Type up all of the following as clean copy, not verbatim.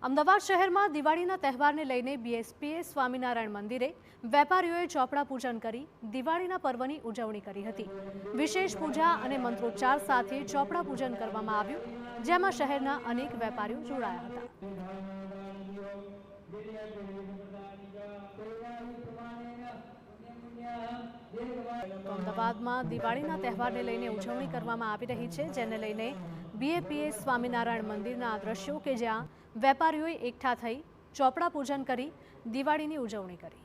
અમદાવાદ શહેરમાં દિવાળીના તહેવારને લઈને બીએસપીએસ સ્વામિનારાયણ મંદિરે વેપારીઓએ ચોપડા પૂજન કરી દિવાળીના પર્વની ઉજવણી કરી હતી। વિશેષ પૂજા અને મંત્રોચ્ચાર સાથે ચોપડા પૂજન કરવામાં આવ્યું, જેમાં શહેરના અનેક વેપારીઓ જોડાયા હતા। અમદાવાદમાં દિવાળીના તહેવારને લઈને ઉજવણી કરવામાં આવી રહી છે, જેને લઈને બીએપીએસ સ્વામિનારાયણ મંદિરના આ દ્રશ્યો કે જ્યાં વેપારીઓએ એકઠા થઈ ચોપડા પૂજન કરી દિવાળીની ઉજવણી કરી।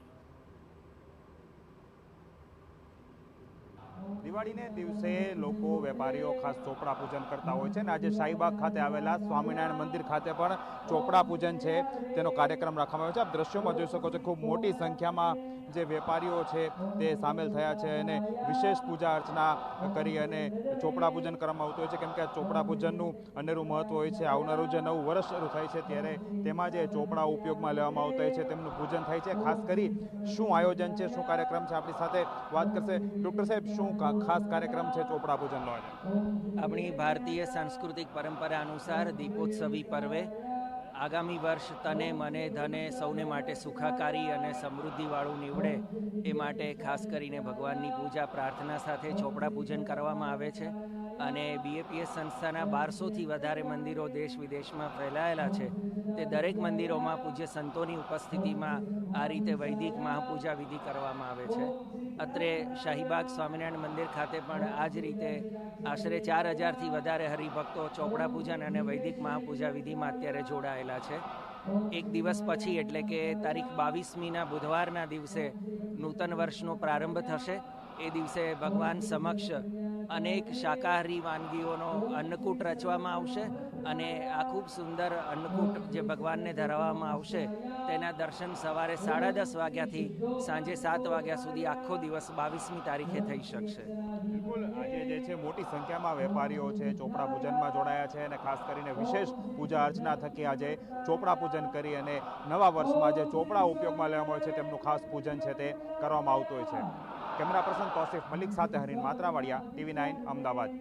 દિવાળીને દિવસે લોકો વેપારીઓ ખાસ ચોપડા પૂજન કરતા હોય છે અને આજે શાહીબાગ ખાતે આવેલા સ્વામિનારાયણ મંદિર ખાતે પણ ચોપડા પૂજન છે તેનો કાર્યક્રમ રાખવામાં આવ્યો છે। આપ દ્રશ્યોમાં જોઈ શકો છો, ખૂબ મોટી સંખ્યામાં જે વેપારીઓ છે તે સામેલ થયા છે અને વિશેષ પૂજા અર્ચના કરી અને ચોપડા પૂજન કરવામાં આવતું હોય છે, કેમ કે આ ચોપડા પૂજનનું અનેરું મહત્વ હોય છે। આવનારું જે નવું વર્ષ શરૂ થાય છે ત્યારે તેમાં જે ચોપડા ઉપયોગમાં લેવામાં આવતા હોય છે તેમનું પૂજન થાય છે। ખાસ કરી શું આયોજન છે, શું કાર્યક્રમ છે, આપણી સાથે વાત કરશે ડૉક્ટર સાહેબ। શું ખાસ કાર્યક્રમ છે ચોપડા પૂજનનો? આપણી ભારતીય સાંસ્કૃતિક પરંપરા અનુસાર દીપોત્સવી પર્વે આગામી વર્ષ તને મને ધને સૌને માટે સુખાકારી અને સમૃદ્ધિવાળું નીવડે એ માટે ખાસ કરીને ભગવાનની પૂજા પ્રાર્થના સાથે ચોપડા પૂજન કરવામાં આવે છે અને બીએપીએસ સંસ્થાના 1200થી વધારે મંદિરો દેશ વિદેશમાં ફેલાયેલા છે। તે દરેક મંદિરોમાં પૂજ્ય સંતોની ઉપસ્થિતિમાં આ રીતે વૈદિક મહાપૂજા વિધિ કરવામાં આવે છે। અત્રે શાહીબાગ સ્વામિનારાયણ મંદિર ખાતે પણ આ જ રીતે આશરે 4000થી વધારે હરિભક્તો ચોપડા પૂજન અને વૈદિક મહાપૂજા વિધિમાં અત્યારે જોડાયેલા છે। એક દિવસ પછી એટલે કે તારીખ 22મીના બુધવારના દિવસે નૂતન વર્ષનો પ્રારંભ થશે। એ દિવસે ભગવાન સમક્ષ અનેક શાકાહારી વાનગીઓનો અન્નકૂટ રચવામાં આવશે અને આ ખૂબ સુંદર અન્નકૂટ જે ભગવાનને ધરાવવામાં આવશે તેના દર્શન સવારે 10:30 વાગ્યાથી સાંજે 7 વાગ્યા સુધી આખો દિવસ 22મી તારીખે થઈ શકશે। બિલકુલ, આજે જે છે મોટી સંખ્યામાં વેપારીઓ છે ચોપડા પૂજનમાં જોડાયા છે અને ખાસ કરીને વિશેષ પૂજા અર્ચના થકી આજે ચોપડા પૂજન કરી અને નવા વર્ષમાં જે ચોપડા ઉપયોગમાં લેવામાં આવે છે તેમનું ખાસ પૂજન છે તે કરવામાં આવતું હોય છે। કેમેરા પર્સન તોસીફ મલિક સાથે હરીન માત્રાવાડિયા, TV9 અમદાવાદ।